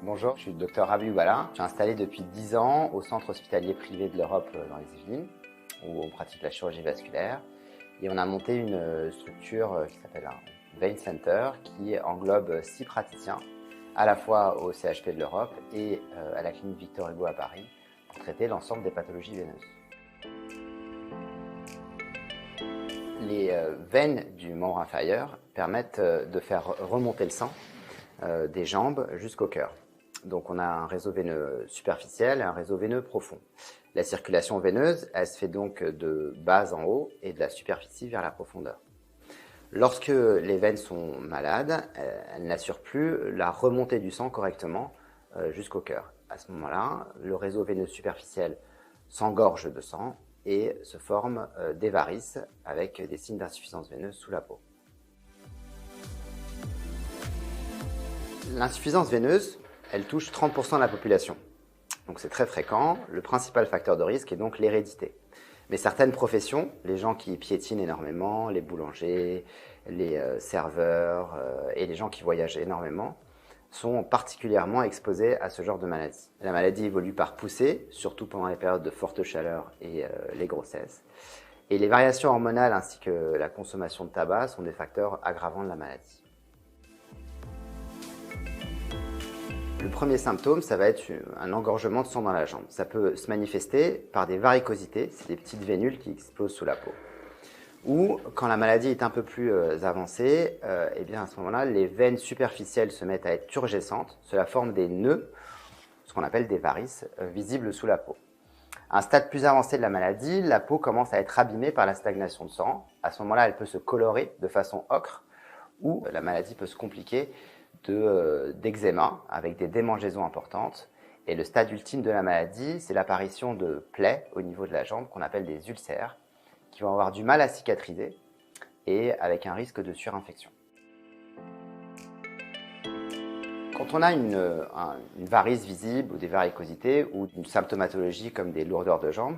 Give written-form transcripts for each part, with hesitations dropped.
Bonjour, je suis le docteur Rabiou Bala. Je suis installé depuis 10 ans au centre hospitalier privé de l'Europe dans les Yvelines, où on pratique la chirurgie vasculaire. Et on a monté une structure qui s'appelle un Vein Center, qui englobe 6 praticiens, à la fois au CHP de l'Europe et à la clinique Victor Hugo à Paris, pour traiter l'ensemble des pathologies veineuses. Les veines du membre inférieur permettent de faire remonter le sang des jambes jusqu'au cœur. Donc on a un réseau veineux superficiel et un réseau veineux profond. La circulation veineuse, elle se fait donc de bas en haut et de la superficie vers la profondeur. Lorsque les veines sont malades, elles n'assurent plus la remontée du sang correctement jusqu'au cœur. À ce moment-là, le réseau veineux superficiel s'engorge de sang et se forment des varices avec des signes d'insuffisance veineuse sous la peau. L'insuffisance veineuse, elle touche 30% de la population. Donc c'est très fréquent. Le principal facteur de risque est donc l'hérédité. Mais certaines professions, les gens qui piétinent énormément, les boulangers, les serveurs et les gens qui voyagent énormément, sont particulièrement exposés à ce genre de maladie. La maladie évolue par poussée, surtout pendant les périodes de forte chaleur et les grossesses. Et les variations hormonales ainsi que la consommation de tabac sont des facteurs aggravants de la maladie. Le premier symptôme, ça va être un engorgement de sang dans la jambe. Ça peut se manifester par des varicosités, c'est des petites vénules qui explosent sous la peau. Ou quand la maladie est un peu plus avancée, eh bien à ce moment-là, les veines superficielles se mettent à être turgescentes. Cela forme des nœuds, ce qu'on appelle des varices, visibles sous la peau. À un stade plus avancé de la maladie, la peau commence à être abîmée par la stagnation de sang. À ce moment-là, elle peut se colorer de façon ocre, ou la maladie peut se compliquer d'eczéma avec des démangeaisons importantes. Et le stade ultime de la maladie, c'est l'apparition de plaies au niveau de la jambe qu'on appelle des ulcères, qui vont avoir du mal à cicatriser et avec un risque de surinfection. Quand on a une varice visible ou des varicosités ou une symptomatologie comme des lourdeurs de jambes,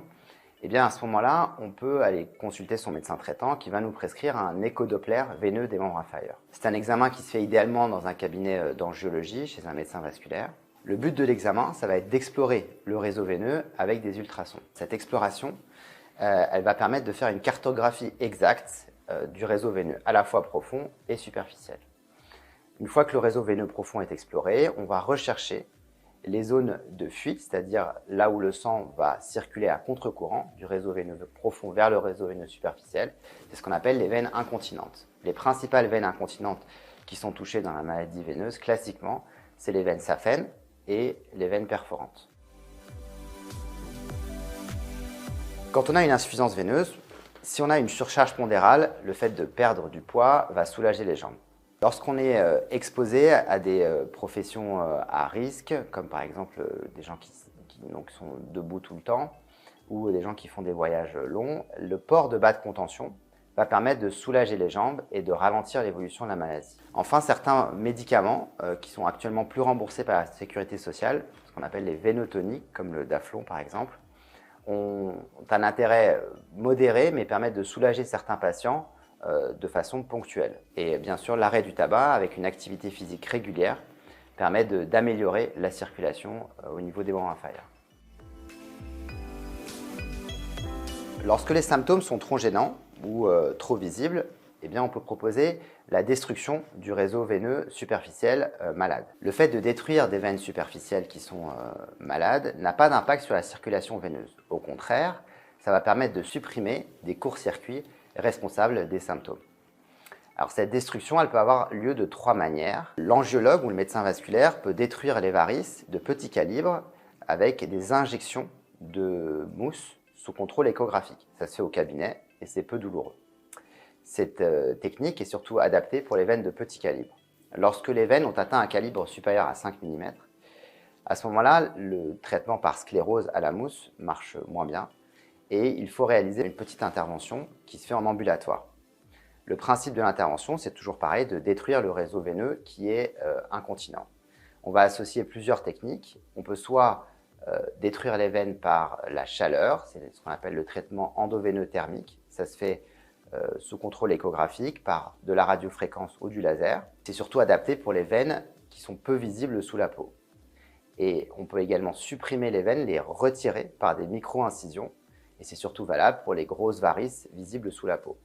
eh bien à ce moment-là, on peut aller consulter son médecin traitant qui va nous prescrire un échodoppler veineux des membres inférieurs. C'est un examen qui se fait idéalement dans un cabinet d'angiologie chez un médecin vasculaire. Le but de l'examen, ça va être d'explorer le réseau veineux avec des ultrasons. Cette exploration, elle va permettre de faire une cartographie exacte du réseau veineux, à la fois profond et superficiel. Une fois que le réseau veineux profond est exploré, on va rechercher les zones de fuite, c'est-à-dire là où le sang va circuler à contre-courant du réseau veineux profond vers le réseau veineux superficiel. C'est ce qu'on appelle les veines incontinentes. Les principales veines incontinentes qui sont touchées dans la maladie veineuse, classiquement, c'est les veines saphènes et les veines perforantes. Quand on a une insuffisance veineuse, si on a une surcharge pondérale, le fait de perdre du poids va soulager les jambes. Lorsqu'on est exposé à des professions à risque, comme par exemple des gens qui sont debout tout le temps, ou des gens qui font des voyages longs, le port de bas de contention va permettre de soulager les jambes et de ralentir l'évolution de la maladie. Enfin, certains médicaments qui sont actuellement plus remboursés par la sécurité sociale, ce qu'on appelle les vénotoniques, comme le Daflon par exemple, ont un intérêt modéré mais permettent de soulager certains patients de façon ponctuelle. Et bien sûr, l'arrêt du tabac avec une activité physique régulière permet d'améliorer la circulation au niveau des membres inférieurs. Lorsque les symptômes sont trop gênants ou trop visibles, eh bien, on peut proposer la destruction du réseau veineux superficiel malade. Le fait de détruire des veines superficielles qui sont malades n'a pas d'impact sur la circulation veineuse. Au contraire, ça va permettre de supprimer des courts-circuits responsables des symptômes. Alors cette destruction, elle peut avoir lieu de 3 manières. L'angiologue ou le médecin vasculaire peut détruire les varices de petit calibre avec des injections de mousse sous contrôle échographique. Ça se fait au cabinet et c'est peu douloureux. Cette technique est surtout adaptée pour les veines de petit calibre. Lorsque les veines ont atteint un calibre supérieur à 5 mm, à ce moment-là, le traitement par sclérose à la mousse marche moins bien et il faut réaliser une petite intervention qui se fait en ambulatoire. Le principe de l'intervention, c'est toujours pareil, de détruire le réseau veineux qui est incontinent. On va associer plusieurs techniques. On peut soit détruire les veines par la chaleur, c'est ce qu'on appelle le traitement endoveineux thermique. Ça se fait sous contrôle échographique par de la radiofréquence ou du laser. C'est surtout adapté pour les veines qui sont peu visibles sous la peau. Et on peut également supprimer les veines, les retirer par des micro-incisions. Et c'est surtout valable pour les grosses varices visibles sous la peau.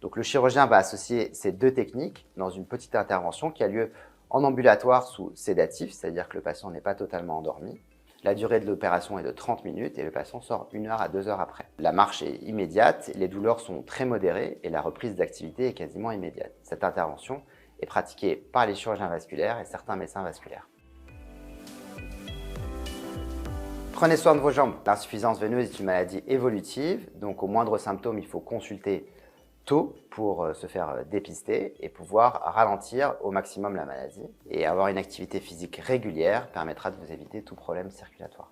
Donc le chirurgien va associer ces deux techniques dans une petite intervention qui a lieu en ambulatoire sous sédatif, c'est-à-dire que le patient n'est pas totalement endormi. La durée de l'opération est de 30 minutes et le patient sort 1 heure à 2 heures après. La marche est immédiate, les douleurs sont très modérées et la reprise d'activité est quasiment immédiate. Cette intervention est pratiquée par les chirurgiens vasculaires et certains médecins vasculaires. Prenez soin de vos jambes. L'insuffisance veineuse est une maladie évolutive, donc au moindre symptôme, il faut consulter tôt pour se faire dépister et pouvoir ralentir au maximum la maladie. Et avoir une activité physique régulière permettra de vous éviter tout problème circulatoire.